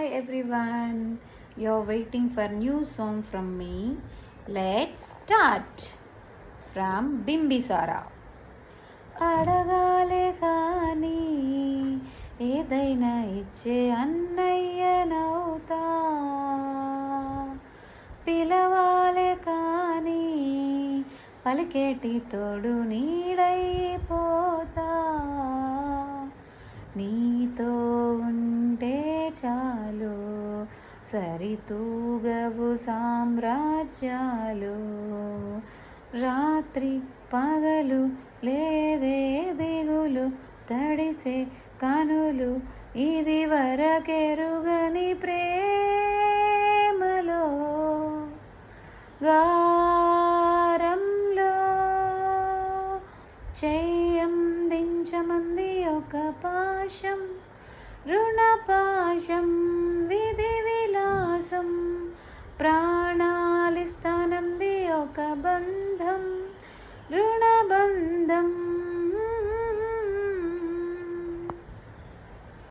Hi everyone. You're waiting for new song from me. Let's start from Bimbisara. అడగాలే కానీ ఏదైనా ఇచ్చే అన్నయ్యనవుతా, పిలవాలే కానీ పలికేటి తోడు నీడైపోతా, నీతో ఉంటే చాలు సరితూగవు సామ్రాజ్యాలు, రాత్రి పగలు లేదే దిగులు, తడిసే కనులు ఇది వరకెరుగని ప్రేమలో, గారంలో చెయ్యందించమంది ఒక పాశం, రుణపాశం విధి విలాసం, ప్రాణాలిస్తానంది ఒక బంధం, రుణబంధం